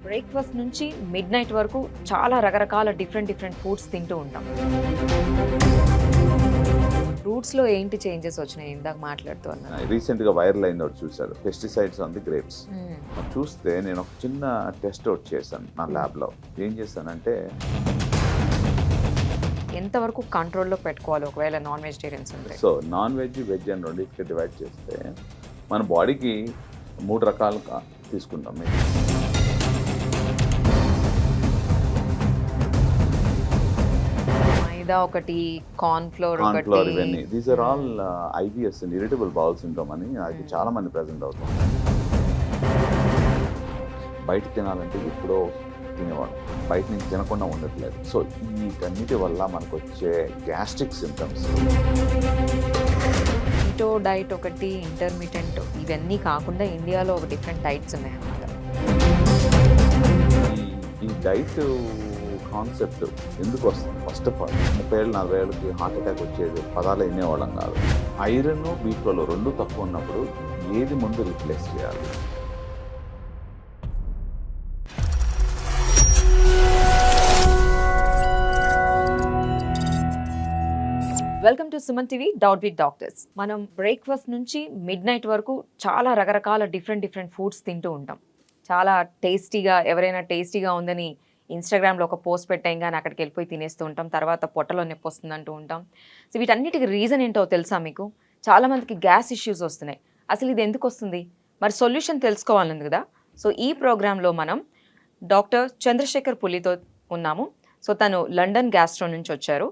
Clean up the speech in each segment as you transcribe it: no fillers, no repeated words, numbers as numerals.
Breakfast నుంచి mid night వరకు చాలా రకరకాల డిఫరెంట్ ఫుడ్స్ తింటూ ఉంటాం. ఫ్రూట్స్లో ఏంటి చేంజెస్ వచ్చినాయి ఇందాక మాట్లాడుతూ అన్నా? రీసెంట్గా వైరల్ అయింది ఒకటి చూశారు, పెస్టిసైడ్స్ ఆన్ ది గ్రేప్స్. చూస్తే నేను ఒక చిన్న టెస్ట్ ఒకటి చేశాను నా ల్యాబ్లో. ఏం చేశానంటే ఎంతవరకు కంట్రోల్లో పెట్టుకోవాలి ఒకవేళ నాన్ వెజిటేరియన్స్ ఉంటే? సో నాన్ వెజ్ వెజ్ అని రెండింటికి డివైడ్ చేస్తే మన బాడీకి 3 రకాలుగా తీసుకుంటాం మేము. మైదా ఒకటి, కార్న్ ఫ్లోర్ కార్న్ఫ్లోర్, ఇవన్నీ these are all IBS, irritable bowel syndrome అని అది చాలా మంది ప్రెజెంట్ అవుతుంది. బయట తినాలంటే ఎప్పుడో తినేవాడు, బయట నుంచి తినకుండా ఉండట్లేదు. సో వీటన్నిటి వల్ల మనకు వచ్చే గ్యాస్ట్రిక్ సింటమ్స్. కీటో డైట్ ఒకటి, ఇంటర్మీడియట్, ఇవన్నీ కాకుండా ఇండియాలో ఒక డిఫరెంట్ డైట్స్ ఉన్నాయన్నమాట. ఈ డైట్ కాన్సెప్ట్ ఎందుకు వస్తుంది? ఫస్ట్ ఆఫ్ ఆల్ 30 ఏళ్ళు 40 ఏళ్ళకి హార్ట్ అటాక్ వచ్చేది పదాలు వినేవాళ్ళం కాదు. ఐరన్ బీట్లలో 2 తక్కువ ఉన్నప్పుడు ఏది ముందు రీప్లేస్ చేయాలి? Welcome to Suman TV doubt with doctors. మనం బ్రేక్ఫాస్ట్ నుంచి మిడ్ నైట్ వరకు చాలా రకరకాల డిఫరెంట్ ఫుడ్స్ తింటూ ఉంటాం. చాలా టేస్టీగా, ఎవరైనా టేస్టీగా ఉందని ఇన్స్టాగ్రామ్లో ఒక పోస్ట్ పెట్టాం కానీ అక్కడికి వెళ్ళిపోయి తినేస్తూ ఉంటాం. తర్వాత పొట్టలో నొప్పి వస్తుంది అంటూ ఉంటాం. సో వీటన్నిటికి రీజన్ ఏంటో తెలుసా మీకు? చాలామందికి గ్యాస్ ఇష్యూస్ వస్తున్నాయి. అసలు ఇది ఎందుకు వస్తుంది? మరి సొల్యూషన్ తెలుసుకోవాలని కదా. సో ఈ ప్రోగ్రాంలో మనం డాక్టర్ చంద్రశేఖర్ పులితో ఉన్నాము. సో తను లండన్ గ్యాస్ట్రో నుంచి వచ్చారు.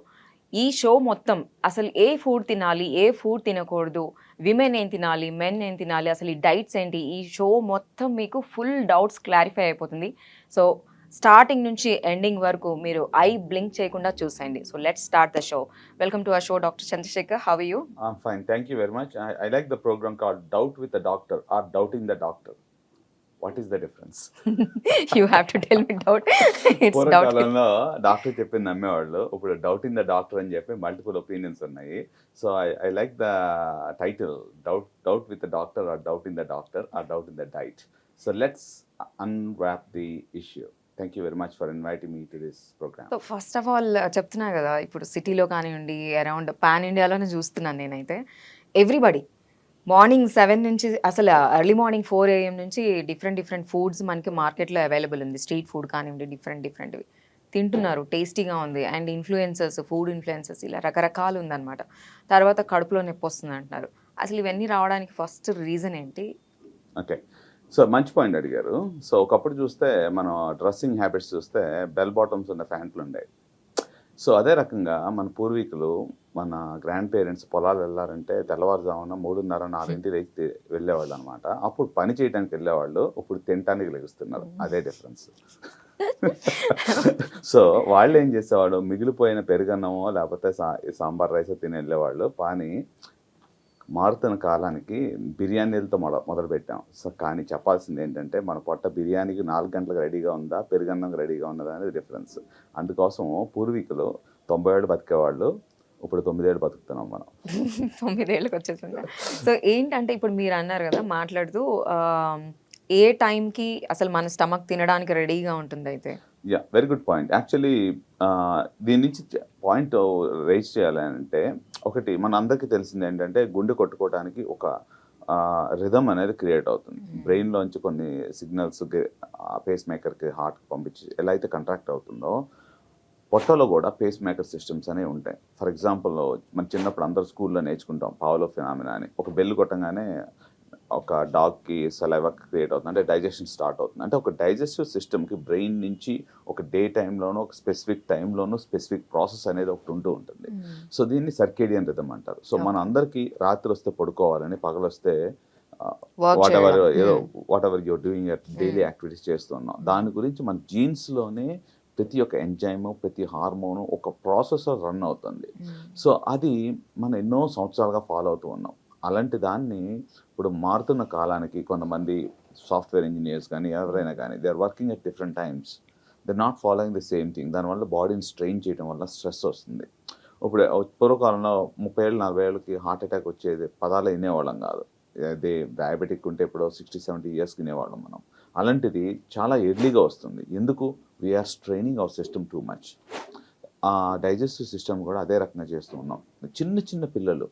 ఈ షో మొత్తం అసలు ఏ ఫుడ్ తినాలి, ఏ ఫుడ్ తినకూడదు, విమెన్ ఏం తినాలి, మెన్ ఏం తినాలి, అసలు ఈ డైట్స్ ఏంటి, ఈ షో మొత్తం మీకు ఫుల్ డౌట్స్ క్లారిఫై అయిపోతుంది. సో స్టార్టింగ్ నుంచి ఎండింగ్ వరకు మీరు ఐ బ్లింక్ చేయకుండా చూసేయండి. So let's start the show. Welcome to our show doctor Chandrashekar. How are you? I'm fine, thank you very much. I like the program called Doubt with the Doctor or Doubting the Doctor. What is the difference? You have to tell me doubt. It's doubt. పూర్వకాలంలో doctor చెప్పింది నమ్మేవాళ్ళు, ఇప్పుడు doubting the doctor అని చెప్పి multiple opinions ఉన్నాయి. So I like the title doubt with the doctor or doubting the doctor or doubting the diet. So let's unwrap the issue. Thank you very much for inviting me to this program. So first of all చెప్తున్నా కదా, ఇప్పుడు సిటీలో కానివ్వండి, around pan ఇండియాలోనే చూస్తున్నాను నేనైతే. Everybody morning 7 నుంచి, అసలు ఎర్లీ మార్నింగ్ 4 AM నుంచి డిఫరెంట్ ఫుడ్స్ మనకి మార్కెట్లో అవైలబుల్ ఉంది. స్ట్రీట్ ఫుడ్ కానివ్వండి, డిఫరెంట్వి తింటున్నారు. టేస్టీగా ఉంది. అండ్ ఇన్ఫ్లుయెన్సర్స్, ఫుడ్ ఇన్ఫ్లుయెన్సర్స్, ఇలా రకరకాలు ఉందన్నమాట. తర్వాత కడుపులో నొప్పి వస్తుంది అంటున్నారు. అసలు ఇవన్నీ రావడానికి ఫస్ట్ రీజన్ ఏంటి? ఓకే, సో మంచి పాయింట్ అడిగారు. సో ఒకప్పుడు చూస్తే మనం డ్రెస్సింగ్ హ్యాబిట్స్ చూస్తే బెల్ బాటమ్స్ ఉన్న ప్యాంట్లు ఉండేవి. సో అదే రకంగా మన పూర్వీకులు, మన గ్రాండ్ పేరెంట్స్ పొలాలు వెళ్ళారంటే తెల్లవారుజామున 3:30-4 లేచి వెళ్ళేవాళ్ళు అనమాట. అప్పుడు పని చేయడానికి వెళ్ళేవాళ్ళు, ఇప్పుడు తినటానికి లెగుస్తున్నారు. అదే డిఫరెన్స్. సో వాళ్ళు ఏం చేసేవాళ్ళు, మిగిలిపోయిన పెరుగన్నమో లేకపోతే సాంబార్ రైస్ తిని వెళ్ళేవాళ్ళు. కానీ మారుతున్న కాలానికి బిర్యానీలతో మొదలు పెట్టాం. సో కానీ చెప్పాల్సింది ఏంటంటే, మన పొట్ట బిర్యానీకి 4 గంటలకు రెడీగా ఉందా, పెరుగన్నం రెడీగా ఉన్నదా అనేది డిఫరెన్స్. అందుకోసం పూర్వీకులు 90 ఏళ్ళు బతికేవాళ్ళు, ఇప్పుడు 9 ఏళ్ళు బతుకుతున్నాం మనం. 9 ఏళ్ళకి వచ్చేసింది. సో ఏంటంటే ఇప్పుడు మీరు అన్నారు కదా మాట్లాడుతూ, ఏ టైంకి అసలు మన స్టమక్ తినడానికి రెడీగా ఉంటుంది అయితే? Yeah, very good point. Actually దీని నుంచి పాయింట్ రైజ్ చేయాలంటే, ఒకటి మన అందరికీ తెలిసింది ఏంటంటే, గుండె కొట్టుకోవడానికి ఒక రిథమ్ అనేది క్రియేట్ అవుతుంది. బ్రెయిన్లోంచి కొన్ని సిగ్నల్స్ పేస్ మేకర్కి, హార్ట్కి పంపించి ఎలా అయితే కంట్రాక్ట్ అవుతుందో, పొట్టలో కూడా పేస్ మేకర్ సిస్టమ్స్ అనేవి ఉంటాయి. ఫర్ ఎగ్జాంపుల్, మన చిన్నప్పుడు అందరూ స్కూల్లో నేర్చుకుంటాం పావలో ఫినామినా అని. ఒక బెల్ కొట్టగానే ఒక డాగ్కి సలైవా క్రియేట్ అవుతుంది, అంటే డైజెషన్ స్టార్ట్ అవుతుంది. అంటే ఒక డైజెస్టివ్ సిస్టమ్కి బ్రెయిన్ నుంచి ఒక డే టైంలోనూ, ఒక స్పెసిఫిక్ టైంలోనూ స్పెసిఫిక్ ప్రాసెస్ అనేది ఒకటి ఉంటూ ఉంటుంది. సో దీన్ని సర్కేడియన్ రిథమ్ అంటారు. సో మన అందరికీ రాత్రి వస్తే పడుకోవాలని, పగలు వస్తే what ever you're doing daily activities చేస్తున్నాం. దాని గురించి మన జీన్స్లోనే ప్రతి ఒక్క ఎంజైమ్, ప్రతి హార్మోను ఒక ప్రాసెసర్ రన్ అవుతుంది. సో అది మనం ఎన్నో సంవత్సరాలుగా ఫాలో అవుతూ ఉన్నాం. అలాంటి దాన్ని ఇప్పుడు మారుతున్న కాలానికి కొంతమంది సాఫ్ట్వేర్ ఇంజనీర్స్ కానీ ఎవరైనా కానీ, they are working at different times, they are not following the same thing. దానివల్ల బాడీని స్ట్రెయిన్ చేయడం వల్ల స్ట్రెస్ వస్తుంది. ఇప్పుడు పూర్వకాలంలో 30 ఏళ్ళు 40 ఏళ్ళకి హార్ట్ అటాక్ వచ్చేది పదాలు వినేవాళ్ళం కాదు. అదే డయాబెటిక్ ఉంటే ఎప్పుడో 60-70 ఇయర్స్ తినేవాళ్ళం మనం. అలాంటిది చాలా ఎర్లీగా వస్తుంది. ఎందుకు? We are straining our system too much. ఆ డైజెస్టివ్ సిస్టమ్ కూడా అదే రకంగా చేస్తూ ఉన్నాం. చిన్న చిన్న పిల్లలు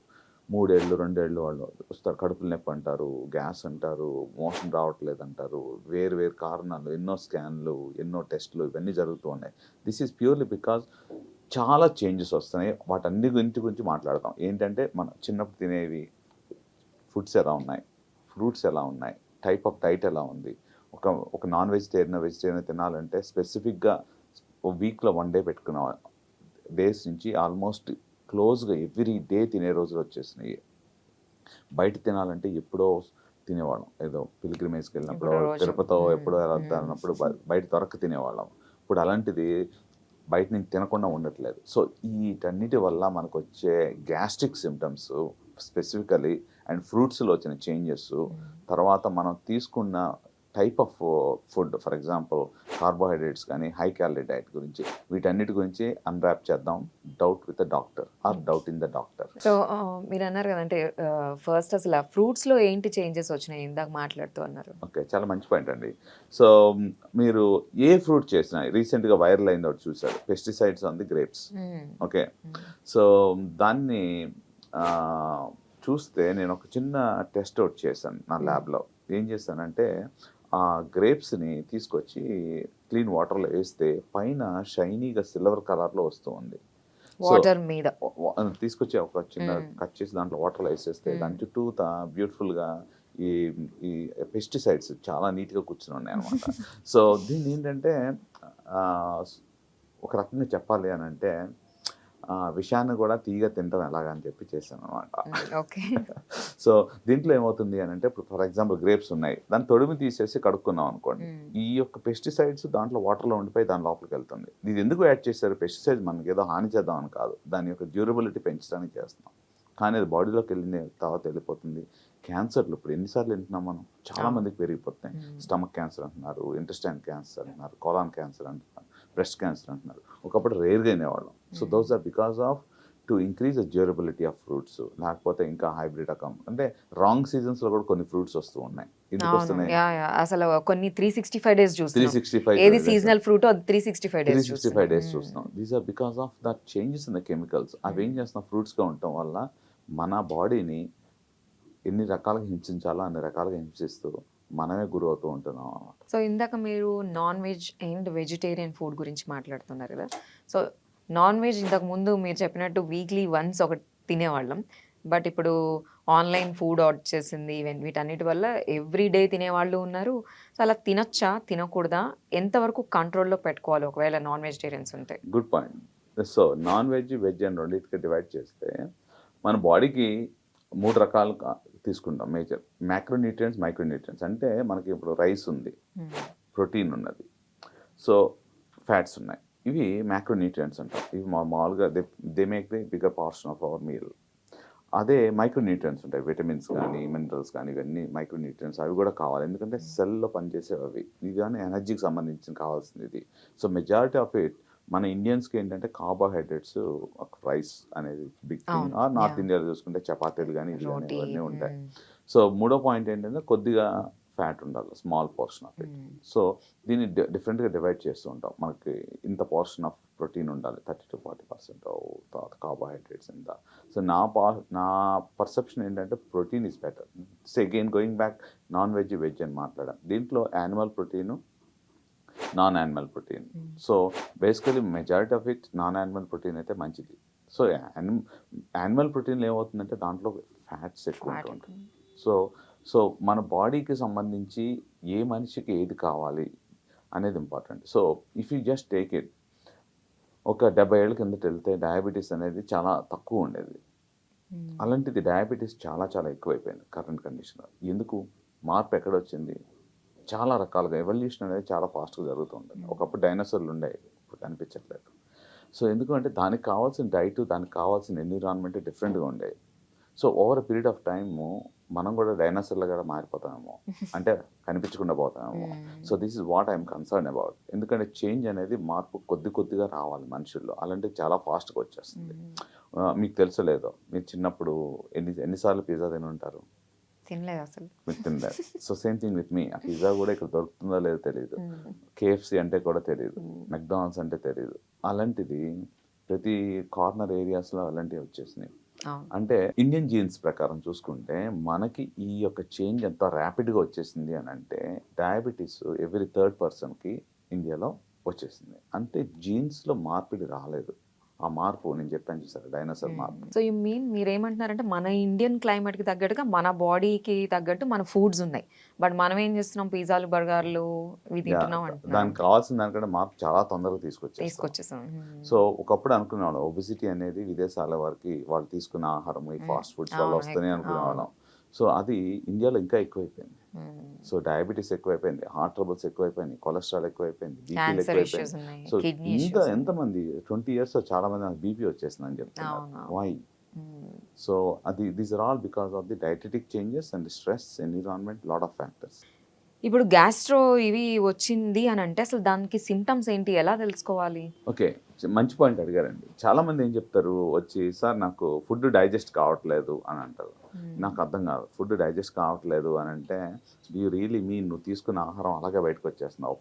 3 ఏళ్ళు 2 ఏళ్ళు వాళ్ళు వస్తారు, కడుపులు నొప్పి అంటారు, గ్యాస్ అంటారు, మోషన్ రావట్లేదు అంటారు, వేరు వేరు కారణాలు, ఎన్నో స్కాన్లు, ఎన్నో టెస్టులు ఇవన్నీ జరుగుతూ ఉన్నాయి. దిస్ ఈజ్ ప్యూర్లీ బికాజ్ చాలా చేంజెస్ వస్తున్నాయి. వాటన్ని గురించి మాట్లాడతాం. ఏంటంటే మనం చిన్నప్పుడు తినేవి ఫుడ్స్ ఎలా ఉన్నాయి, ఫ్రూట్స్ ఎలా ఉన్నాయి, టైప్ ఆఫ్ డైట్ ఎలా ఉంది. ఒక నాన్ వెజిటేరియన్ తినాలంటే స్పెసిఫిక్గా వీక్లో 1 డే పెట్టుకున్న డేస్ నుంచి ఆల్మోస్ట్ క్లోజ్గా ఎవ్రీ డే తినే రోజులు వచ్చేసినాయి. బయట తినాలంటే ఎప్పుడో తినేవాళ్ళం, ఏదో పిల్గ్రిమేజ్కి వెళ్ళినప్పుడు, ఇప్పుడు రోజు. తిరుపతో ఎప్పుడో వెళ్తానప్పుడు బయట దొరక్క తినేవాళ్ళం. ఇప్పుడు అలాంటిది బయట నుంచి తినకుండా ఉండట్లేదు. సో వీటన్నిటి వల్ల మనకు వచ్చే గ్యాస్ట్రిక్ సిమ్టమ్స్ స్పెసిఫికలీ అండ్ ఫ్రూట్స్లో వచ్చిన చేంజెస్, తర్వాత మనం తీసుకున్న type of food, for example carbohydrates కానీ హై క్యాలరీ డైట్ గురించి, వీటన్నిటి గురించి అన్రాప్ చేద్దాం. Doubt with the doctor are doubt in the doctor. So మీరు అన్నారు కదంటే ఫస్ట్ అసలు ఫ్రూట్స్లో ఏంటి చేంజెస్ వచ్చినాయి ఇందాక మాట్లాడుతూ అన్నారు. ఓకే, చాలా మంచి పాయింట్ అండి. సో మీరు ఏ ఫ్రూట్ చేసినా, రీసెంట్గా వైరల్ అయింది ఒకటి చూసారు, pesticides on the grapes. Okay, so దాన్ని చూస్తే నేను ఒక చిన్న టెస్ట్ అవుట్ చేశాను నా ల్యాబ్లో. ఏం చేశానంటే ఆ గ్రేప్స్ని తీసుకొచ్చి క్లీన్ వాటర్లో వేస్తే పైన షైనీగా సిల్వర్ కలర్లో వస్తూ ఉంది. వాటర్ మీద తీసుకొచ్చి ఒక చిన్న కట్ చేసి దాంట్లో వాటర్లో వేసేస్తే దాని చుట్టూ బ్యూటిఫుల్గా ఈ ఈ పెస్టిసైడ్స్ చాలా నీట్గా కూర్చుని ఉన్నాయి అనమాట. సో దీన్ని ఏంటంటే ఒక రకంగా చెప్పాలి అని అంటే విషయాన్ని కూడా తీగ తింటాం ఎలాగని చెప్పి చేశాను అనమాట. ఓకే. సో దీంట్లో ఏమవుతుంది అని అంటే, ఇప్పుడు ఫర్ ఎగ్జాంపుల్ గ్రేప్స్ ఉన్నాయి, దాన్ని తొడిమి తీసేసి కడుక్కున్నాం అనుకోండి, ఈ యొక్క పెస్టిసైడ్స్ దాంట్లో వాటర్లో ఉండిపోయి దాని లోపలికి వెళ్తుంది. ఇది ఎందుకు యాడ్ చేశారు? పెస్టిసైడ్స్ మనకి ఏదో హాని చేద్దామని కాదు, దాని యొక్క డ్యూరబిలిటీ పెంచడానికి చేస్తున్నాం. కానీ అది బాడీలోకి వెళ్ళిన తర్వాత వెళ్ళిపోతుంది. క్యాన్సర్లు ఇప్పుడు ఎన్నిసార్లు వింటున్నాం మనం, చాలా మందికి పెరిగిపోతున్నాయి. స్టమక్ క్యాన్సర్ అంటున్నారు, ఇంటెస్టైన్ క్యాన్సర్ అంటున్నారు, కోలాన్ క్యాన్సర్ అంటున్నారు, బ్రెస్ట్ క్యాన్సర్ అంటున్నారు. ఒకప్పుడు రేర్గా వినేవాళ్ళం. So those are because of to increase the durability of fruits. లేకపోతే ఇంకా హైబ్రిడ్ రకం అంటే రాంగ్ సీజన్స్లో కూడా కొన్ని ఫ్రూట్స్ వస్తూ ఉన్నాయి. ఎందుకు వస్తున్నాయి? అసలు కొన్ని 365 డేస్ చూస్తున్నాం. 365 ఏది సీజనల్ ఫ్రూట్ అది 365 డేస్ 365 డేస్ చూస్తున్నాం. These are because of that changes in the chemicals. అవి ఏం చేస్తున్నాం, ఫ్రూట్స్గా ఉండటం వల్ల మన బాడీని ఎన్ని రకాలుగా హింసించాలో అన్ని రకాలుగా హింసిస్తూ మనమే గురి అవుతూ ఉంటున్నాం అన్నమాట. సో ఇందాక మీరు non veg and vegetarian food గురించి మాట్లాడుతున్నారు కదా. సో నాన్ వెజ్ ఇంతకు ముందు మీరు చెప్పినట్టు వీక్లీ వన్స్ ఒకటి తినేవాళ్ళం, బట్ ఇప్పుడు ఆన్లైన్ ఫుడ్ ఆర్డర్ చేసింది వీటన్నిటి వల్ల ఎవ్రీ డే తినేవాళ్ళు ఉన్నారు. సో అలా తినొచ్చా, తినకూడదా, ఎంతవరకు కంట్రోల్లో పెట్టుకోవాలి ఒకవేళ నాన్ వెజిటేరియన్స్ ఉంటే? Good point. So non veg, veg అని రెండింటికి డివైడ్ చేస్తే మన బాడీకి 3 రకాలుగా తీసుకుంటాం మేజర్. Macronutrients, micronutrients. అంటే మనకి ఇప్పుడు రైస్ ఉంది, ప్రోటీన్ ఉన్నది, సో ఫ్యాట్స్ ఉన్నాయి. ఇవి మ్యాక్రోన్యూట్రియంట్స్ అంటాం. ఇవి మామూలుగా they make the bigger portion of our meal. అదే మైక్రోన్యూట్రియంట్స్ ఉంటాయి, విటమిన్స్ కానీ మినరల్స్ కానీ, ఇవన్నీ మైక్రోన్యూట్రియంట్స్. అవి కూడా కావాలి, ఎందుకంటే సెల్లో పనిచేసేవి అవి. ఇది కానీ ఎనర్జీకి సంబంధించి కావాల్సింది ఇది. సో మెజారిటీ ఆఫ్ ఇట్ మన ఇండియన్స్కి ఏంటంటే కార్బోహైడ్రేట్స్, రైస్ అనేది బిగ్ థింగ్. నార్త్ ఇండియాలో చూసుకుంటే చపాతీలు కానీ ఇవి కానీ ఇవన్నీ ఉంటాయి. సో మూడో పాయింట్ ఏంటంటే కొద్దిగా ఫ్యాట్ ఉండాలి, small portion of it. So దీన్ని డిఫరెంట్గా డివైడ్ చేస్తూ ఉంటాం. మనకి ఇంత పోర్షన్ ఆఫ్ ప్రోటీన్ ఉండాలి, 30-40%, తర్వాత కార్బోహైడ్రేట్స్ ఇంత. సో నా పర్సెప్షన్ ఏంటంటే protein is better. So again going back, non veg, veg అని మాట్లాడాం. దీంట్లో animal protein, non animal protein. So basically majority of it non animal protein అయితే మంచిది. సో యానిమల్ ప్రోటీన్లో ఏమవుతుందంటే దాంట్లో ఫ్యాట్స్ ఎక్కువ ఉంటుంది. సో మన బాడీకి సంబంధించి ఏ మనిషికి ఏది కావాలి అనేది important. So if you just take it, ఒక 70 ఏళ్ళ కిందట వెళ్తే డయాబెటీస్ అనేది చాలా తక్కువ ఉండేది. అలాంటిది డయాబెటీస్ చాలా చాలా ఎక్కువైపోయింది కరెంట్ కండిషన్లో. ఎందుకు? మార్పు ఎక్కడ వచ్చింది? చాలా రకాలుగా ఎవల్యూషన్ అనేది చాలా ఫాస్ట్గా జరుగుతూ ఉంటుంది. ఒకప్పుడు డైనోసార్లు ఉండేవి, ఇప్పుడు కనిపించట్లేదు. సో ఎందుకంటే దానికి కావాల్సిన డైట్, దానికి కావాల్సిన ఎన్విరాన్మెంట్ డిఫరెంట్గా ఉండేవి. So over a period of time మనం కూడా డైనోసార్లు కూడా మారిపోతామేమో, అంటే కనిపించకుండా పోతామేమో. So this is what I'm concern about. ఎందుకంటే చేంజ్ అనేది, మార్పు కొద్దిగా రావాలి మనుషుల్లో. అలాంటివి చాలా ఫాస్ట్గా వచ్చేస్తుంది. మీకు తెలుసలేదో, మీరు చిన్నప్పుడు ఎన్నిసార్లు పిజ్జా తిని ఉంటారు? తినలేదు అసలు. మీరు తినలేదు. So same thing with me. ఆ పిజ్జా కూడా ఇక్కడ దొరుకుతుందో లేదో తెలియదు. కేఎఫ్సి అంటే కూడా తెలియదు. మెక్డానల్డ్స్ అంటే తెలియదు. అలాంటిది ప్రతి కార్నర్ ఏరియాస్లో అలాంటివి వచ్చేసినాయి. అవును. అంటే ఇండియన్ జీన్స్ ప్రకారం చూసుకుంటే మనకి ఈ యొక్క చేంజ్ ఎంత ర్యాపిడ్గా వచ్చేసింది అని అంటే డయాబెటీస్ ఎవ్రీ థర్డ్ పర్సన్కి ఇండియాలో వచ్చేసింది. అంటే జీన్స్లో మార్పిడి రాలేదు. ఆ మార్పు నేను చెప్పాను చూసారు, డైనోసార్ మార్పు. సో యూ మీన్ మీరేమంటున్నారంటే మన ఇండియన్ క్లైమేట్కి తగ్గట్టుగా మన బాడీకి తగ్గట్టు మన ఫుడ్స్ ఉన్నాయి, బట్ మనం ఏం చేస్తున్నాం, పిజ్జాలు బర్గర్లు ఇవి తింటున్నాం అంటున్నాం. దానికి కావాల్సిన దానికంటే మార్పు చాలా తొందరగా తీసుకొచ్చేసాం. సో ఒకప్పుడు అనుకునేవాళ్ళం ఒబిసిటీ అనేది విదేశాల వారికి వాళ్ళు తీసుకున్న ఆహారం ఈ ఫాస్ట్ ఫుడ్స్ వల్ల వస్తూనే అనుకునేవాళ్ళం. సో అది ఇండియాలో ఇంకా ఎక్కువైపోయింది. సో డయాబెటీస్ ఎక్కువైపోయింది, హార్ట్ ట్రబుల్స్ ఎక్కువైపోయింది, కొలెస్ట్రాల్ ఎక్కువైపోయింది, బీపీలు ఎక్కువైపోయింది. సో ఎంతమంది 20 years చాలా మంది నాకు బీపీ వచ్చేసిందని చెప్తున్నారు. వై? సో అది these are all because of the dietetic changes and stress, environment, lot of factors. ఇప్పుడు గ్యాస్ట్రో ఇవి వచ్చింది అని అంటే అసలు దానికి సిమ్టమ్స్ ఏంటి, ఎలా తెలుసుకోవాలి? ఓకే, మంచి పాయింట్ అడిగారండి. చాలా మంది ఏం చెప్తారు వచ్చి, సార్ నాకు ఫుడ్ డైజెస్ట్ కావట్లేదు అని అంటారు. నాకు అర్థం కాదు, ఫుడ్ డైజెస్ట్ కావట్లేదు అని అంటే యూ రియలీ మీన్ నువ్వు తీసుకున్న ఆహారం అలాగే బయటకు వచ్చేస్తున్నావు.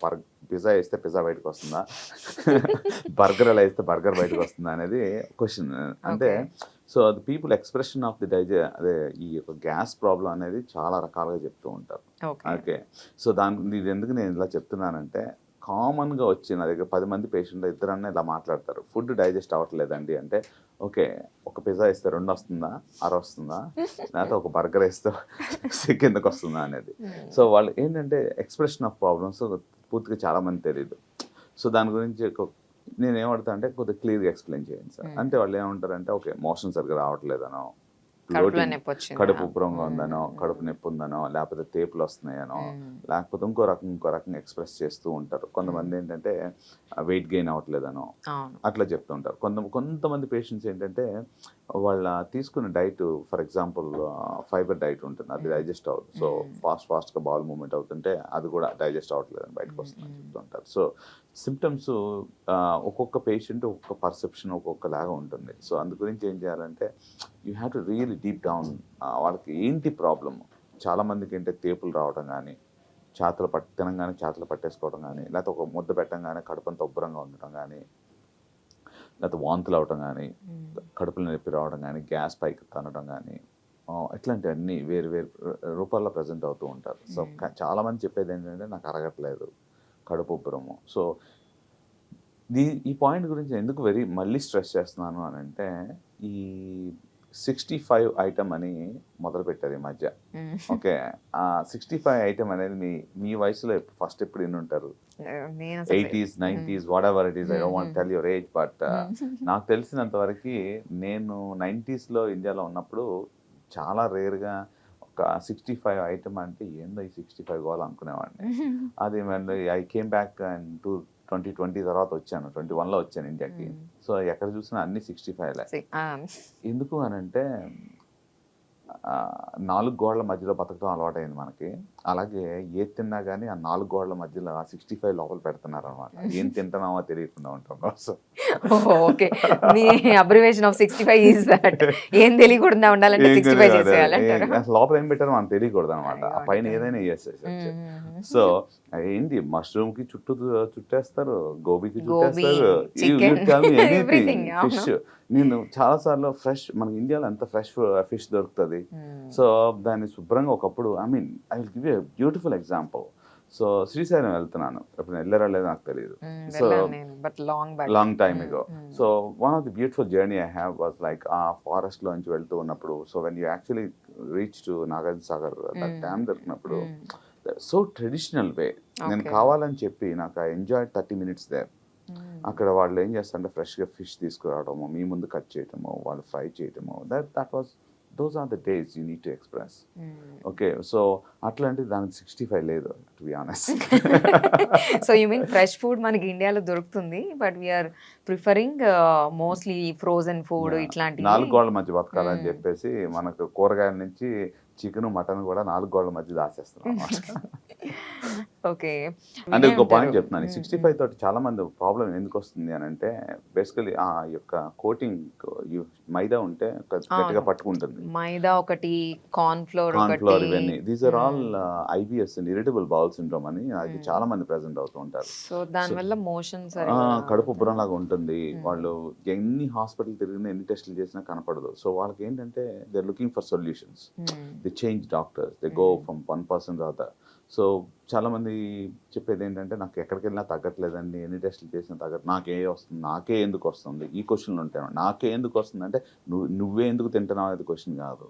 పిజ్జా వేస్తే పిజ్జా బయటకు వస్తుందా, బర్గర్ అలా వేస్తే బర్గర్ బయటకు వస్తుందా అనేది క్వశ్చన్. అంటే సో అది పీపుల్ ఎక్స్ప్రెషన్ ఆఫ్ ది అదే ఈ యొక్క గ్యాస్ ప్రాబ్లం అనేది చాలా రకాలుగా చెప్తూ ఉంటారు. ఓకే, సో ఇది ఎందుకు నేను ఇలా చెప్తున్నానంటే కామన్గా వచ్చి నా దగ్గర 10 మంది పేషెంట్లు ఇద్దరన్నా ఇలా మాట్లాడతారు, ఫుడ్ డైజెస్ట్ అవ్వట్లేదండి అంటే, ఓకే ఒక పిజ్జా వేస్తే 2 వస్తుందా, 6 వస్తుందా, లేకపోతే ఒక బర్గర్ వేస్తే కిందకు వస్తుందా అనేది. సో వాళ్ళు ఏంటంటే ఎక్స్ప్రెషన్ ఆఫ్ ప్రాబ్లమ్స్ పూర్తిగా చాలామంది తెలియదు. సో దాని గురించి నేను ఏమడతా అంటే కొద్దిగా క్లియర్గా ఎక్స్ప్లెయిన్ చేయండి సార్ అంటే వాళ్ళు ఏమంటారంటే, ఓకే మోషన్ సరిగ్గా రావట్లేదనో, కడుపు ఉబ్బరంగా ఉందనో, కడుపు నొప్పి ఉందనో, లేకపోతే తేపులు వస్తున్నాయనో, లేకపోతే ఇంకో రకంగా ఎక్స్ప్రెస్ చేస్తూ ఉంటారు. కొంతమంది ఏంటంటే వెయిట్ గెయిన్ అవ్వట్లేదనో అట్లా చెప్తూ ఉంటారు. కొంతమంది పేషెంట్స్ ఏంటంటే వాళ్ళ తీసుకున్న diet, for example fibre diet ఉంటుంది, అది డైజెస్ట్ అవ్వదు. సో ఫాస్ట్గా బాల్ మూవ్మెంట్ అవుతుంటే అది కూడా డైజెస్ట్ అవ్వట్లేదని బయటకు వస్తుందని చెప్తూ ఉంటారు. సో సిమ్టమ్స్ ఒక్కొక్క పేషెంట్ ఒక్కొక్క పర్సెప్షన్ ఒక్కొక్కలాగా ఉంటుంది. సో అందు గురించి ఏం చేయాలంటే you have to really deep down వాళ్ళకి ఏంటి ప్రాబ్లమ్. చాలామందికి ఏంటంటే తేపులు రావడం కానీ, తినంగానే చేతులు పట్టేసుకోవడం కానీ, లేకపోతే ఒక ముద్ద పెట్టంగానే కడుపంతా ఉబ్బరంగా ఉండటం కానీ, లేకపోతే వాంతులు అవటం కానీ, కడుపులో నొప్పి రావడం కానీ, గ్యాస్ పైకి తనడం కానీ, ఇట్లాంటివన్నీ వేరు వేరు రూపాల్లో ప్రజెంట్ అవుతూ ఉంటారు. సో చాలామంది చెప్పేది ఏంటంటే నాకు అరగట్లేదు, కడుపు ఉబ్బరము. సో ఈ పాయింట్ గురించి ఎందుకు మళ్ళీ స్ట్రెస్ చేస్తున్నాను అని అంటే, ఈ 65 ఐటమ్ అని మొదలు పెట్టారు ఈ మధ్య. ఓకే, ఆ 65 ఐటమ్ అనేది మీ వయసులో ఫస్ట్ ఎప్పుడు ఎన్ని ఉంటారు? 80s 90s what ever it is, I don't want tell your age, but నాకు తెలిసినంత వరకు నేను 90sలో ఇండియాలో ఉన్నప్పుడు చాలా రేర్గా ఒక 65 ఐటమ్ అంటే ఏందో ఈ 65 గోల్ అనుకునేవాడిని. అది ఐ కేమ్ బ్యాక్ అండ్ 2020 తర్వాత వచ్చాను, 21లో వచ్చాను ఇండియాకి. సో ఎక్కడ చూసినా అన్ని 65లే. ఎందుకు అని అంటే 4 గోడల మధ్యలో బతకడం అలవాటైంది మనకి. అలాగే ఏది తిన్నా కానీ ఆ 4 గోడల మధ్యలో 65 లోపల పెడుతున్నారు అనమాట. ఏం తింటున్నామో తెలియకుండా ఉంటాం. So okay, me abbreviation of 65 is that ఏం తెలియకుండా ఉండాలంటే 65 చేసేయాలంటారు. లోపల ఏం పెట్టారో మనం తెలియకూడదు అనమాట. ఆ పైన ఏదైనా చేసేసి. సో ఏంటి మష్రూమ్ కి చుట్టేస్తారు, గోబీకి చుట్టేస్తారు, ఫిష్. నేను చాలాసార్లు మనకి ఇండియాలో ఎంత ఫ్రెష్ ఫిష్ దొరుకుతుంది. సో దాన్ని శుభ్రంగా ఒకప్పుడు I will give a beautiful example. So Srisailam వెళ్తున్నాను, ఎప్పుడు వెళ్ళారా లేదో నాకు తెలియదు. So long time ago. So one of the beautiful journey I have was like ఆ ఫారెస్ట్ లోంచి వెళ్తూ ఉన్నప్పుడు, so when you actually reach to Nagarjuna Sagar dam దొరికినప్పుడు, సో ట్రెడిషనల్ వే నేను కావాలని చెప్పి నాకు ఐ ఎంజాయ్ 30 minutes దేర్. అక్కడ వాళ్ళు ఏం చేస్తారంటే ఫ్రెష్గా ఫిష్ తీసుకురావడము, మీ ముందు కట్ చేయటము, వాళ్ళు ఫ్రై చేయటము, that was those are the days you need to express. Okay, so అట్లాంటి దానికి 65 లేదు to be honest. So you mean fresh food మనకి ఇండియాలో దొరుకుతుంది, but we are preferring mostly frozen food ఇట్లాంటివి. 4 గోడల మధ్య బతకాలని చెప్పేసి మనకు కూరగాయల నుంచి చికెన్ మటన్ కూడా 4 గోడల మధ్య దాచేస్తున్నాం అన్నమాట. ఓకే. అంటే వినే ఇంకో పాయింట్ ఉంటారు. చెప్తున్నాను. 65 తోటి చాలా మంది ప్రాబ్లమ్ ఎందుకు వస్తుంది అని అంటే బేసికలీ ఆ యొక్క కోటింగ్ మైదా ఉంటే గట్టిగా అవును. పట్టుకుంటుంది. మైదా ఒకటి, కార్న్ ఫ్లోర్ కార్న్ ఒకటి. ఫ్లోర్ ఇవన్నీ దీస్ ఆర్ ఆల్ హ్మ్. ఐబిఎస్ ఇరిటబుల్ బౌల్ సిండ్రోమ్ అని అది హ్మ్. చాలా మంది ప్రెజెంట్ అవుతూ ఉంటారు. సో, సో దానివల్ల మోషన్ సరిగ్గా కడుపు రావట్లేదు. ఉబ్బరంలాగా ఉంటుంది. హ్మ్. వాళ్ళు ఎన్ని హాస్పిటల్ తిరిగినా, ఎన్ని టెస్టులు చేసినా కనపడదు. సో వాళ్ళకేంటంటే they are looking for solutions. Hmm. They change doctors. They go hmm. From one person to other. So చాలామంది చెప్పేదేంటంటే, నాకు ఎక్కడికెళ్ళినా తగ్గట్లేదండి. ఎన్ని టెస్టులు చేసినా నాకే వస్తుంది? నాకే ఎందుకు వస్తుంది? ఈ క్వెషన్‌లు ఉంటాయి. నాకే ఎందుకు వస్తుందంటే, నువ్వే ఎందుకు తింటున్నావు అనేది క్వెషన్ కాదు.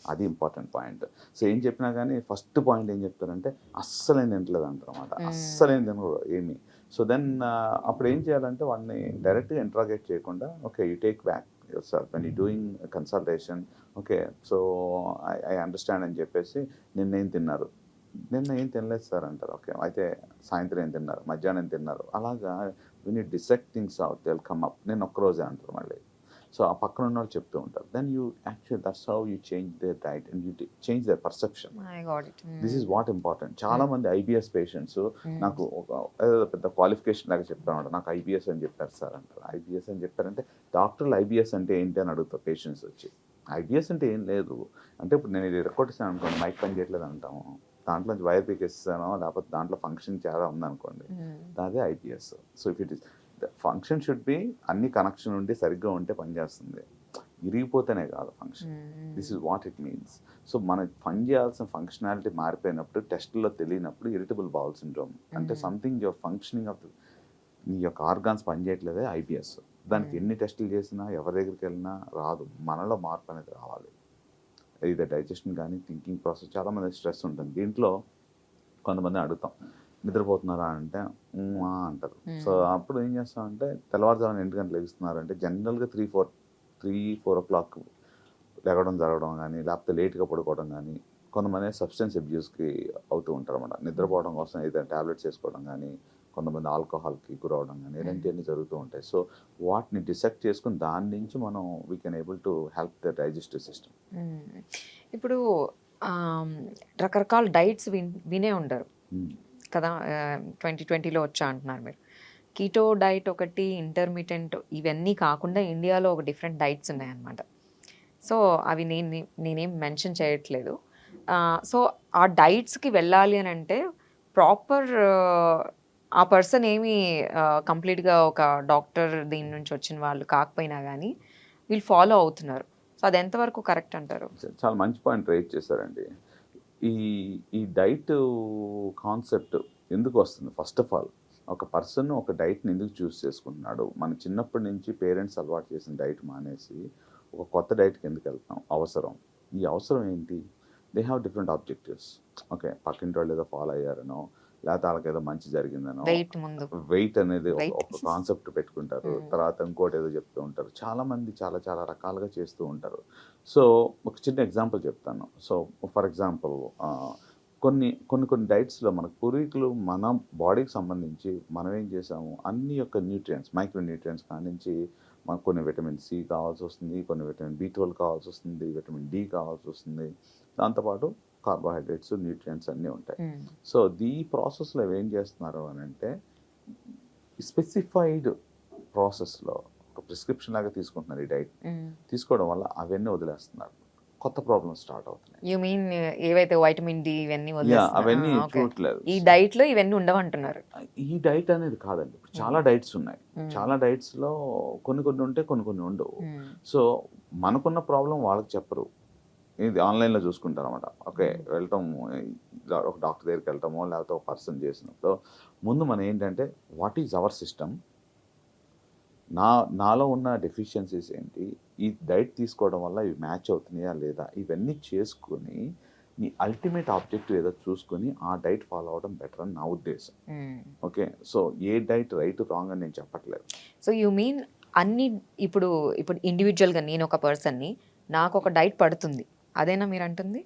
అది ఇంపార్టెంట్ పాయింట్. సో ఏం చెప్పినా గానీ ఫస్ట్ పాయింట్ ఏం చెప్తారంటే, అస్సలేం తినట్లేదంటారన్నమాట. హ్మ్. అస్సలేం తినరు ఏమి. సో దెన్ అప్పుడు ఏం చేయాలంటే వాడిని డైరెక్ట్‌గా ఇంటరాగేట్ చేయకుండా, okay you take back yourself when you doing consultation. Okay. So I understand అని చెప్పేసి నిన్నేం తిన్నారు? నిన్న ఏం తినలేదు సార్ అంటారు. ఓకే. అయితే సాయంత్రం ఏం తిన్నారు? మధ్యాహ్నం ఏం తిన్నారు? అలాగా when you dissect things out they will come up. నేను ఒక్కరోజే అంటారు మళ్ళీ. సో ఆ పక్కన ఉన్నోళ్ళు చెప్తూ ఉంటారు. Then you actually that's how you change their diet and you change their perception. I got it. This is hmm. What important. చాలా హ్మ్. మంది ఐబీఎస్ పేషెంట్స్ హ్మ్. నాకు ఏదో పెద్ద క్వాలిఫికేషన్ లాగా చెప్తానమాట. నాకు ఐబీఎస్ అని చెప్పారు సార్ అంటారు. ఐబీఎస్ అని చెప్పారంటే డాక్టర్లు ఐబీఎస్ అంటే ఏంటి అని అడుగుతారు పేషెంట్స్ వచ్చి. ఐబీఎస్ అంటే ఏం లేదు. అంటే ఇప్పుడు నేను ఇది ఇరక్కొట్టేసాను అనుకోండి, మైక్ పని చేయట్లేదు అంటాము. దాంట్లో నుంచి వైర్ పీకేసేసానో లేకపోతే దాంట్లో ఫంక్షన్ చాలా ఉందనుకోండి. హ్మ్. అదే IBS. So if it is the function should be అన్ని కనెక్షన్ ఉండి సరిగ్గా ఉంటే పనిచేస్తుంది. ఇరిగిపోతేనే కాదు function. This is what it means. So మనకి పని చేయాల్సిన ఫంక్షనాలిటీ మారిపోయినప్పుడు, టెస్ట్‌లో తెలియనప్పుడు ఇరిటబుల్ బౌల్ సిండ్రోమ్ అంటే హ్మ్. సంథింగ్ యువర్ ఫంక్షనింగ్ ఆఫ్ నీ యొక్క ఆర్గాన్స్ పనిచేయట్లేదే ఐబీఎస్. దానికి హ్మ్. ఎన్ని టెస్టులు చేసినా, ఎవరి దగ్గరికెళ్ళినా రాదు. మనలో మార్పు అనేది రావాలి. ఇది డైజెషన్ కానీ, థింకింగ్ ప్రాసెస్ చాలామంది స్ట్రెస్ ఉంటుంది. దీంట్లో కొంతమందిని అడుగుతాం. నిద్రపోతున్నారా అంటే, హ్మ్. ఆ! అంటారు. సో హ్మ్. అప్పుడు ఏం చేస్తామంటే తెల్లవారుజామున ఎన్ని గంటలకు లెగుస్తున్నారంటే జనరల్‌గా 3, 4 లెగడం జరగడం గానీ, లేకపోతే లేట్‌గా పడుకోవడం గానీ, కొంతమంది సబ్‌స్టెన్స్ అబ్యూస్‌కి అవుతూ ఉంటారన్నమాట. హ్మ్. నిద్రపోవడం కోసం ఏదైనా టాబ్లెట్స్ ఏసుకోవడం గానీ, కొంతమంది ఆల్కహాల్‌కి గురవ్వడం గానీ, హ్మ్. ఇలాంటియన్నీ జరుగుతూ ఉంటాయి. సో వాటిని డిసెక్ట్ చేసుకొని దాని నుంచి మనం we can able to help the digestive system. హ్మ్. ఇప్పుడు ఆహ్, రకరకాల డైట్స్ వినే ఉంటారు హ్మ్. కదా! 2020లో వచ్చా అంటున్నారు మీరు. కీటో డైట్ ఒకటి, ఇంటర్మిటెంట్ ఇవన్నీ కాకుండా ఇండియాలో ఒక డిఫరెంట్ డైట్స్ ఉన్నాయన్నమాట. సో, అవి నేనేం మెన్షన్ చేయట్లేదు. సో, ఆ డైట్స్‌కి వెళ్ళాలి అనంటే ప్రాపర్ ఆ పర్సన్ ఏమి కంప్లీట్‌గా ఒక డాక్టర్ దీని నుంచి వచ్చిన వాళ్ళు కాకపోయినా గానీ, వీళ్ళు ఫాలో అవుతున్నారు. సో, అది ఎంతవరకు కరెక్ట్ అంటారు? చాలా మంచి పాయింట్ రైజ్ చేశారండి. ఈ ఈ డైట్ కాన్సెప్ట్ ఎందుకొస్తుంది? ఫస్ట్ ఆఫ్ ఆల్ ఒక పర్సన్ ఒక డైట్‌ని ఎందుకు చేసుకుంటున్నాడు? మన చిన్నప్పటి నుంచి పేరెంట్స్ అలవాటు చేసిన డైట్ మానేసి, ఒక కొత్త డైట్‌కి ఎందుకెళ్తున్నాం? అవసరం. ఈ అవసరం ఏంటి? They have different objectives. Okay. పక్కింటోళ్ళు ఏదో ఫాలో అయ్యారనో, లేకపోతే ఆళ్ళకేదో మంచి జరిగిందనో, వెయిట్ ముందు. వెయిట్ అనేది ఒక వెయిట్. ఒక కాన్సెప్ట్ పెట్టుకుంటారు. హ్మ్. తర్వాత ఇంకోటేదో చెప్తూ ఉంటారు. చాలామంది చాలా చాలా రకాలుగా చేస్తూ ఉంటారు. సో, ఒక చిన్న ఎగ్జాంపుల్ చెప్తాను. సో, ఫర్ ఎగ్జాంపుల్ కొన్ని డైట్స్‌లో మనకు పూర్వీకులు మన బాడీకి సంబంధించి మనం ఏం చేసాము, అన్ని యొక్క న్యూట్రియంట్స్, మైక్రో న్యూట్రియంట్స్ కాడ్నుంచి మనకు కొన్ని విటమిన్ సి కావాల్సొస్తుంది, కొన్ని విటమిన్ బి12 కావాల్సొస్తుంది, విటమిన్ డి కావాల్సొస్తుంది. దాంతో పాటు కార్బోహైడ్రేట్స్, న్యూట్రియంట్స్ అన్నీ ఉంటాయి. హ్మ్. సో, ఈ ప్రాసెస్‌లో ఏం చేస్తున్నారు అనంటే, స్పెసిఫైడ్ ప్రాసెస్‌లో ఒక ప్రిస్క్రిప్షన్ లాగా తీసుకుంటున్నారు ఈ డైట్. హ్మ్. తీసుకోవడం వల్ల అవన్నీ వదిలేస్తున్నారు. కొత్త ప్రాబ్లమ్స్ స్టార్ట్ అవుతున్నాయి. యూ మీన్ ఏవైతే వైటమిన్ డి ఇవన్నీ వదిలేస్తున్నా అవన్నీ ఓకే. చూడట్లేదు. ఈ డైట్‌లో ఇవన్నీ ఉండవంటున్నారు. ఈ డైట్ అనేది కాదండి. ఇప్పుడు హ్మ్. చాలా డైట్స్ ఉన్నాయి. హ్మ్. చాలా డైట్స్‌లో కొన్ని ఉంటాయి, కొన్ని ఉండవు. హ్మ్. సో, మనకున్న ప్రాబ్లమ్ వాళ్ళకి చెప్పరు. ఇది ఆన్‌లైన్‌లో చూసుకుంటారన్నమాట. ఓకే. హ్మ్. వెళ్తాము ఒక డాక్టర్ దగ్గరికెళ్తామో, లేకపోతే ఒక పర్సన్ చేసినప్పుడు ముందు మనం ఏంటంటే, వాట్ ఈస్ అవర్ సిస్టమ్? నాలో ఉన్న డెఫిషియన్సీస్ ఏంటి? ఈ డైట్ తీసుకోవడం వల్ల ఇవి మ్యాచ్ అవుతున్నాయా లేదా? ఇవన్నీ చేసుకొని, నీ అల్టిమేట్ ఆబ్జెక్టివ్ ఏదో చూసుకొని, ఆ డైట్ ఫాలో అవ్వడం బెటర్ అని నా ఉద్దేశం. హ్మ్. ఓకే. సో, ఏ డైట్ రైట్, రాంగ్ అని నేను చెప్పట్లేదు. సో, యూ మీన్ అన్ని ఇప్పుడు ఇండివిడ్యుయల్‌గా నేనొక పర్సన్‌ని నాకొక డైట్ పడుతుంది. అదేనా మీరంటుంది?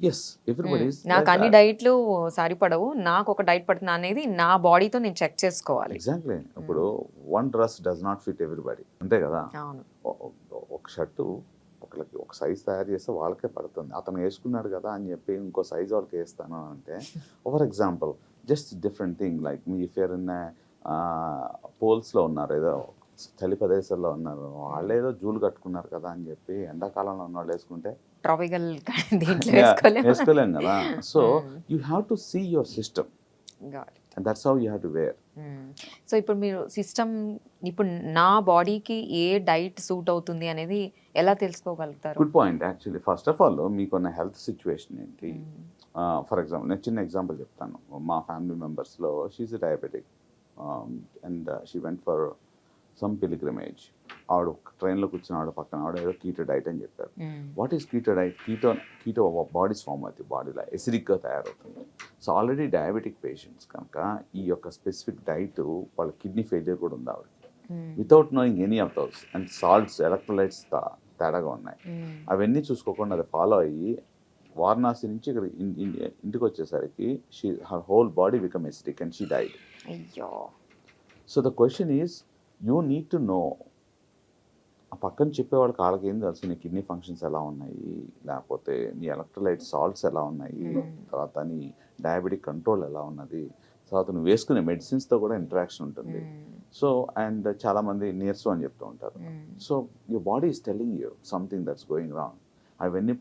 యెస్. ఎవ్రీబడీ ఈస్ లైక్ నాకన్ని థట్. డైట్‌లు సరిపడవు. నాకొక డైట్ పడుతుంది అనేది నా బాడీతో నేను చెక్ చేసుకోవాలి. ఎగ్జాక్ట్‌లీ. ఇప్పుడు హ్మ్. One dress does not fit everybody. అంతే కదా! అవును. ఒ ఒ ఒక షర్టు ఒకళ్ళకి ఒక సైజ్ తయారు చేస్తే వాళ్ళకే పడుతుంది. అతను యేసుకున్నాడు కదా అని చెప్పి ఇంకో సైజ్ వాళ్ళకి యేస్తాను అంటే for example just different thing like me if you're in పోల్స్లో ఉన్నారు, ఏదో చలి ప్రదేశాల్లో ఉన్నారు, వాళ్ళు ఏదో జూలు కట్టుకున్నారు కదా అని చెప్పి ఎండాకాలంలో ఉన్న వాళ్ళు వేసుకుంటే ట్రాపికల్ దీంట్లో yeah, వేసుకోలేము. వేసుకోలేం కదా. So Hmm. You have to see your system Got it. And that's how you have to wear. So ఇప్పుడు మీరు సిస్టమ్, ఇప్పుడు నా బాడీకి ఏ డైట్ సూట్ అవుతుంది అనేది ఎలా తెలుసుకోగలుగుతారు? Good point. Actually first of all మీకున్న హెల్త్ సిచ్యువేషన్ ఏంటి. ఫర్ ఎగ్జాంపుల్ నేను చిన్న ఎగ్జాంపుల్ చెప్తాను. మా ఫ్యామిలీ మెంబర్స్లో she diabetic and she went for some pilgrimage. ఆవిడ ట్రైన్లో కూర్చున్న ఆవిడ పక్కన ఆవిడ ఏదో కీటో డైట్ అని చెప్పారు. What is keto diet? Keto bodies form అవుతుంది, బాడీలో ఎసిడిక్గా తయారవుతుంది. సో ఆల్రెడీ డయాబెటిక్ పేషెంట్స్ కనుక ఈ యొక్క స్పెసిఫిక్ డైట్ వాళ్ళ కిడ్నీ ఫెయిలియర్ కూడా ఉంది ఆవిడకి, without knowing any of those. And salts, electrolytes తేడాగా ఉన్నాయి. అవన్నీ చూసుకోకుండా అది ఫాలో అయ్యి వారణాసి నుంచి ఇక్కడ ఇంటికి వచ్చేసరికి her whole body become acidic and she died. అయ్యో. So the question is you need to know. ఆ పక్కన చెప్పేవాళ్ళకి వాళ్ళకి ఏం తెలుసు, నీ కిడ్నీ ఫంక్షన్స్ ఎలా ఉన్నాయి, లేకపోతే నీ ఎలక్ట్రోలైట్ సాల్ట్స్ ఎలా ఉన్నాయి, తర్వాత నీ డయాబెటిక్ కంట్రోల్ ఎలా ఉన్నది, తర్వాత నువ్వు వేసుకునే మెడిసిన్స్తో కూడా ఇంటరాక్షన్ ఉంటుంది. సో అండ్ చాలామంది నీరసం అని చెప్తూ ఉంటారు. So your body is telling you something that's going wrong. అవన్నీ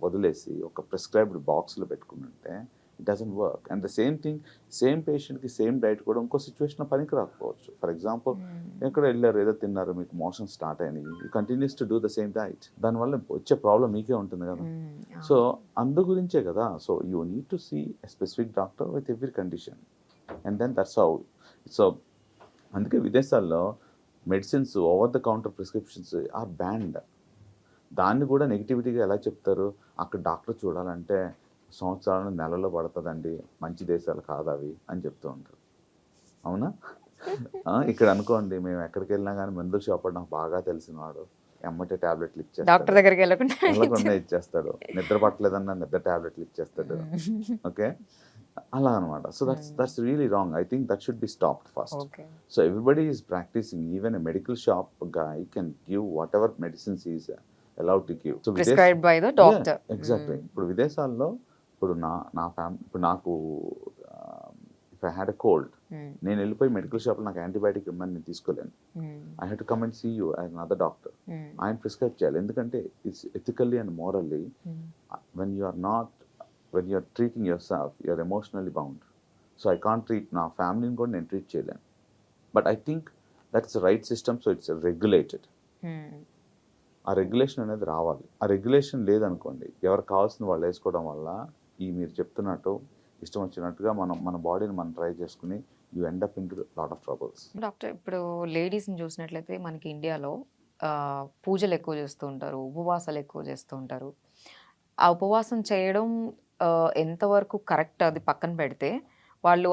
వదిలేసి ఒక ప్రిస్క్రైబ్డ్ బాక్స్లో పెట్టుకుంటే it doesn't work. And the same thing, same పేషెంట్కి సేమ్ డైట్ కూడా ఇంకో సిచ్యువేషన్లో పనికి రాకపోవచ్చు. ఫర్ ఎగ్జాంపుల్ ఎక్కడ వెళ్ళారు, ఏదో తిన్నారు, మీకు మోషన్ స్టార్ట్ అయినాయి, you continues to do the same diet, దానివల్ల వచ్చే ప్రాబ్లం మీకే ఉంటుంది కదా. సో అందు గురించే కదా. So you need to see a specific doctor with every condition and then that's how. So అందుకే విదేశాల్లో medicines, over the counter prescriptions are banned. దాన్ని కూడా నెగిటివిటీగా ఎలా చెప్తారు, అక్కడ డాక్టర్ చూడాలంటే సంవత్సరాలు నెలలో పడుతుందండి, మంచి దేశాలు కాదు అవి అని చెప్తూ ఉంటారు. అవునా? ఇక్కడ అనుకోండి, మేము ఎక్కడికి వెళ్ళినా కానీ మందుల షాప్ నాకు బాగా తెలిసినవాడు ఎమ్మటే ట్యాబ్లెట్లు డాక్టర్ ఇచ్చేస్తాడు, దగ్గరికి వెళ్ళకుండా ఇచ్చేస్తాడు. నిద్ర పట్టలేదన్నా నిద్ర ట్యాబ్లెట్లు ఇచ్చేస్తాడు. ఓకే, అలా అనమాట. So that's really wrong. I think that should be stopped first. Okay. So everybody is practising. Even a medical shop guy can give whatever medicines he is allowed to give. So prescribed by the doctor. Exactly. ఇప్పుడు విదేశాల్లో ఇప్పుడు నా family, ఇప్పుడు నాకు if I had a cold, నేను వెళ్ళిపోయి medical షాప్లో నాకు యాంటీబయాటిక్ ఇవ్వమని నేను తీసుకోలేను. I have to come and see you as another doctor. ఆయన ప్రిస్క్రైబ్ చేయాలి. ఎందుకంటే it's ethically and morally when you are treating yourself, you are emotionally bound. So I can't treat నా ఫ్యామిలీని కూడా నేను ట్రీట్ చేయలేను. But I think that's right system. So it's regulated. ఆ regulation అనేది రావాలి. ఆ రెగ్యులేషన్ లేదనుకోండి, ఎవరు కావాల్సిన వాళ్ళు వేసుకోవడం వల్ల ఈ మీరు చెప్తున్నట్టు ఇష్టం వచ్చినట్టుగా మన బాడీని మనం ట్రై చేసుకుని you end up in to lot of troubles. Doctor, ఇప్పుడు లేడీస్ని చూసినట్లయితే మనకి ఇండియాలో పూజలు ఎక్కువ చేస్తూ ఉంటారు, ఉపవాసాలు ఎక్కువ చేస్తూ ఉంటారు. ఆ ఉపవాసం చేయడం ఎంతవరకు కరెక్ట్ అది పక్కన పెడితే, వాళ్ళు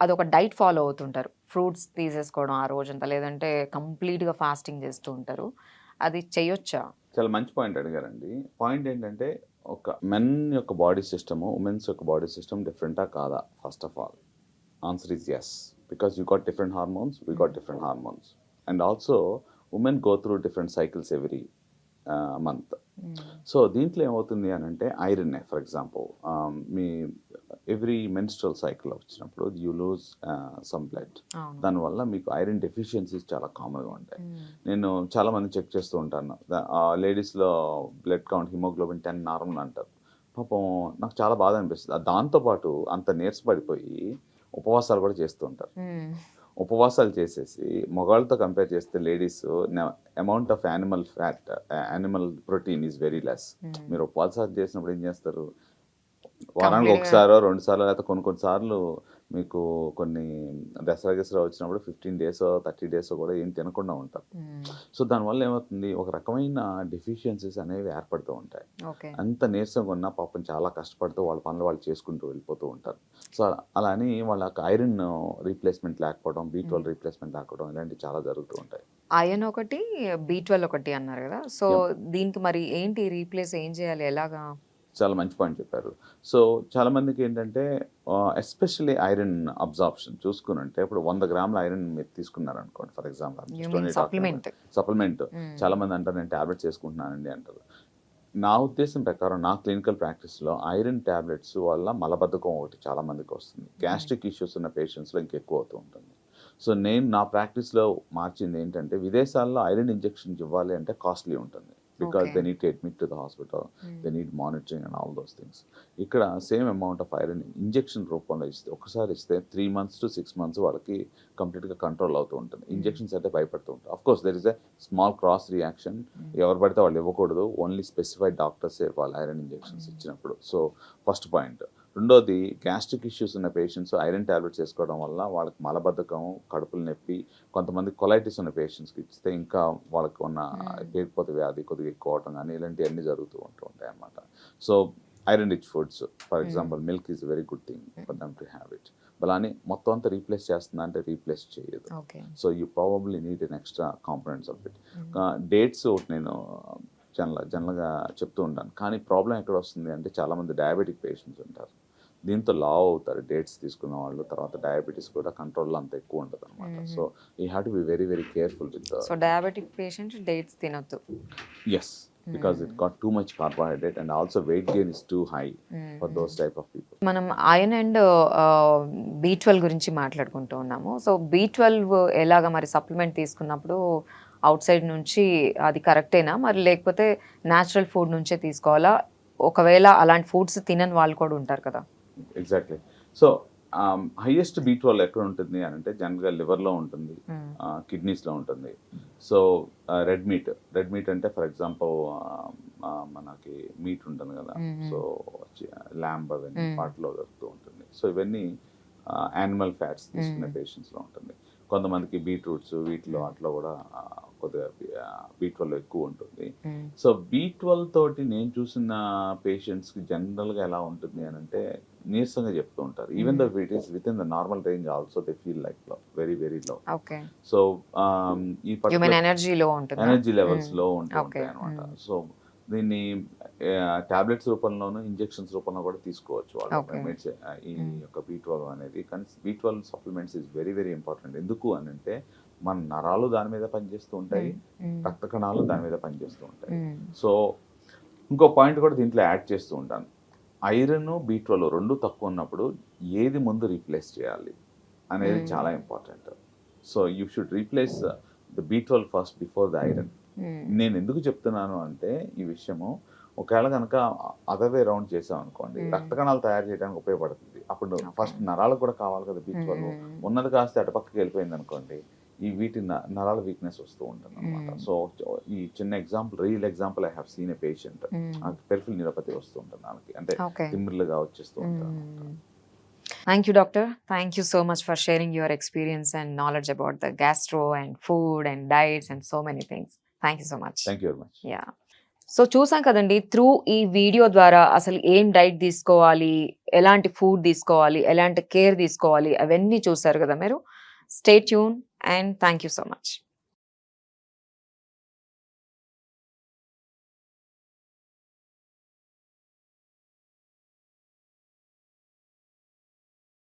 అదొక డైట్ ఫాలో అవుతుంటారు, ఫ్రూట్స్ తీసేసుకోవడం ఆ రోజంతా, లేదంటే కంప్లీట్గా ఫాస్టింగ్ చేస్తూ ఉంటారు. అది చేయొచ్చా? చాలా మంచి పాయింట్ అడిగారండి. పాయింట్ ఏంటంటే, ఒక మెన్ యొక్క బాడీ సిస్టము, ఉమెన్స్ యొక్క బాడీ సిస్టమ్ డిఫరెంటా కాదా? First of all answer is yes, because you got different hormones, we got different hormones. And also women go through different cycles every month. So దీంట్లో ఏమవుతుంది అని అంటే, iron for example, మీ every menstrual cycle వచ్చినప్పుడు you lose some blood. దానివల్ల మీకు iron deficiencies చాలా కామన్గా ఉంటాయి. నేను చాలామంది చెక్ చేస్తూ ఉంటాను, లేడీస్లో బ్లడ్ కౌంట్ హిమోగ్లోబిన్ 10 నార్మల్ అంటారు. పాపం నాకు చాలా బాధ అనిపిస్తుంది. దాంతోపాటు అంత నీరసపడిపోయి ఉపవాసాలు కూడా చేస్తూ ఉంటారు. ఉపవాసాలు చేసేసి మగవాళ్ళతో కంపేర్ చేస్తే ladies amount of animal fat, animal protein is very less. మీరు ఉపవాసాలు చేసినప్పుడు ఏం చేస్తారు, వారానికి ఒకసారో 2 సార్లు, లేకపోతే కొన్ని సార్లు మీకు కొన్ని దసరా వచ్చినప్పుడు 15 days 30 days కూడా ఏం తినకుండా ఉంటారు. సో దానివల్ల ఏమవుతుంది, ఒక రకమైన డెఫిషియన్సీస్ అనేవి ఏర్పడుతూ ఉంటాయి. అంత నీరసంగా ఉన్నా పాపం చాలా కష్టపడుతూ వాళ్ళ పనులు వాళ్ళు చేసుకుంటూ వెళ్ళిపోతూ ఉంటారు. సో అలా అని వాళ్ళకి ఐరన్ రీప్లేస్మెంట్ లేకపోవడం, B12 రీప్లేస్మెంట్ లేకపోవడం, ఇలాంటివి చాలా జరుగుతూ ఉంటాయి. ఐరన్ ఒకటి, B12 ఒకటి అన్నారు కదా. సో దీనికి మరి ఏంటి రీప్లేస్, ఏం చేయాలి, ఎలాగా? చాలా మంచి పాయింట్ చెప్పారు. సో చాలామందికి ఏంటంటే, ఎస్పెషల్లీ ఐరన్ అబ్జార్ప్షన్ చూసుకుని, ఇప్పుడు 100 grams ఐరన్ మీరు తీసుకున్నారు అనుకోండి, ఫర్ ఎగ్జాంపుల్ సప్లిమెంట్. చాలామంది అంటారు నేను ట్యాబ్లెట్స్ వేసుకుంటున్నానండి అంటారు. నా ఉద్దేశం ప్రకారం నా క్లినికల్ ప్రాక్టీస్‌లో ఐరన్ టాబ్లెట్స్ వల్ల మలబద్ధకం ఒకటి చాలా మందికి వస్తుంది. గ్యాస్ట్రిక్ ఇష్యూస్ ఉన్న పేషెంట్స్‌లో ఇంకెక్కువ అవుతూ ఉంటుంది. సో, నేను నా ప్రాక్టీస్‌లో మార్చింది ఏంటంటే, విదేశాల్లో ఐరన్ ఇంజెక్షన్స్ ఇవ్వాలి అంటే కాస్ట్‌లీ ఉంటుంది. Because okay. They need to admit to the hospital. They need monitoring and all those things. ఇక్కడ same amount of iron injection రూపంలో ఇస్తే, ఒకసారి ఇస్తే 3 మంత్స్ టు 6 మంత్స్ వాళ్ళకి కంప్లీట్‌గా కంట్రోల్ అవుతూ ఉంటుంది. ఇంజెక్షన్స్ అంటే భయపడుతూ ఉంటారు. Of course there is a small cross reaction. ఎవరు పడితే వాళ్ళు ఇవ్వకూడదు. ఓన్లీ స్పెసిఫైడ్ డాక్టర్సే ఇవ్వాలి ఐరన్ ఇంజెక్షన్స్ ఇచ్చినప్పుడు. So, first point. రెండోది, గ్యాస్ట్రిక్ ఇష్యూస్ ఉన్న పేషెంట్స్ ఐరన్ టాబ్లెట్స్ వేసుకోవడం వల్ల వాళ్ళకి మలబద్ధకం, కడుపులు నొప్పి, కొంతమంది కొలైటిస్ ఉన్న పేషెంట్స్‌కి ఇస్తే ఇంకా వాళ్ళకి ఉన్న పేరుకుపోత వ్యాధి కొద్దిగా ఎక్కువ అవటం కానీ ఇలాంటివన్నీ జరుగుతూ ఉంటాయి అన్నమాట. So, iron rich foods for example milk is very good thing for them to have it. అలానే మొత్తం అంతా రీప్లేస్ చేస్తుందా అంటే రీప్లేస్ చేయదు. Okay. So, you probably need an extra components of it. Dates ఒకటి నేను జనరల్‌గా చెప్తూ ఉంటాను. కానీ ప్రాబ్లమ్ ఎక్కడ వస్తుంది అంటే, చాలామంది డయాబెటిక్ పేషెంట్స్ ఉంటారు. దీంతో లావ్ అవుతారు డేట్స్ తీసుకున్న వాళ్ళు. తర్వాత డయాబెటీస్ కూడా కంట్రోల్‌లో అంత ఎక్కువ ఉండదనమాట. So, you have to be very very careful with so diabetic patients dates తినొద్దు. yes, because it got too much carbohydrate and also weight gain is too high for those type of people. మనం iron and B12 గురించి మాట్లాడుకుంటూ ఉన్నాము. So B12 ఎలాగ మరి supplement తీసుకున్నప్పుడు out side నుంచి అది కరెక్టేనా? మరి లేకపోతే న్యాచురల్ ఫుడ్ నుంచే తీసుకోవాలా? ఒకవేళ అలాంటి ఫుడ్స్ తినని వాళ్ళు కూడా ఉంటారు కదా. ఎగ్జాక్ట్లీ. సో, హైయెస్ట్ B12 ఎక్కడ ఉంటుంది అని అంటే, జనరల్‌గా లివర్‌లో ఉంటుంది, కిడ్నీస్‌లో ఉంటుంది. సో, రెడ్ మీట్ అంటే ఫర్ ఎగ్జాంపుల్ మనకి మీట్ ఉంటుంది కదా. సో, ల్యాంబ్ అవన్నీ వాటిలో దొరుకుతూ ఉంటుంది. సో, ఇవన్నీ యానిమల్ ఫ్యాట్స్ తీసుకునే పేషెంట్స్‌లో ఉంటుంది. కొంతమందికి బీట్రూట్స్ వీటిలో అట్లా కూడా కొద్దిగా B12 ఎక్కువ ఉంటుంది. సో, B12 తోటి నేను చూసిన పేషెంట్స్‌కి జనరల్‌గా ఎలా ఉంటుంది అని అంటే, నీరసంగా చెప్తూ ఉంటారు. Even though it is with in the normal range also they feel like low very very low. Okay. So, ఈ పర్టికులర్ ఎనర్జీ లో ఉంటుంది. Energy levels low Okay. ఉంటాయి అనమాట. సో, దీన్ని టాబ్లెట్స్ రూపంలోను ఇంజెక్షన్స్ రూపంలో కూడా తీసుకోవచ్చు వాళ్ళు. Okay. ఈ యొక్క B12 అనేది. కానీ B12 supplements is very very important. ఎందుకు అని అంటే, మన నరాలు దాని మీద పనిచేస్తూ ఉంటాయి, రక్త కణాలు దాని మీద పనిచేస్తూ ఉంటాయి. సో, ఇంకో పాయింట్ కూడా దీంట్లో యాడ్ చేస్తూ ఉంటాను. ఐరన్ B12 రెండు తక్కువ ఉన్నప్పుడు ఏది ముందు రీప్లేస్ చేయాలి అనేది చాలా important. So, you should replace the B12 first before the iron. నేను ఎందుకు చెప్తున్నాను అంటే ఈ విషయము, ఒకవేళ కనుక అదర్ వే రౌండ్ చేసాం అనుకోండి, రక్త కణాలు తయారు చేయడానికి ఉపయోగపడుతుంది. అప్పుడు ఫస్ట్ నరాలకు కూడా కావాలి కదా B12. ఉన్నది కాస్త అటుపక్కకి వెళ్ళిపోయింది అనుకోండి, ఈ వీటి నరాల వీక్నెస్ వస్తూ ఉంటుంది అనమాట. సో, ఈ చిన్న example, real example, I have seen a patient, peripheral neuropathy వస్తూ ఉంటుంది దానికి, అంటే తిమ్మిర్లుగా వచ్చేస్తూ ఉంటుంది. Thank you, doctor. Thank you so much for sharing your experience and knowledge about the gastro and food and diets and so many things. Thank you so much. Thank you very much. Yeah. So చూసాం కదండి, through ఈ video ద్వారా అసలు ఏం diet తీసుకోవాలి, ఎలాంటి food తీసుకోవాలి, ఎలాంటి కేర్ తీసుకోవాలి, అవన్నీ చూసారు కదా మీరు. Stay tune and thank you so much.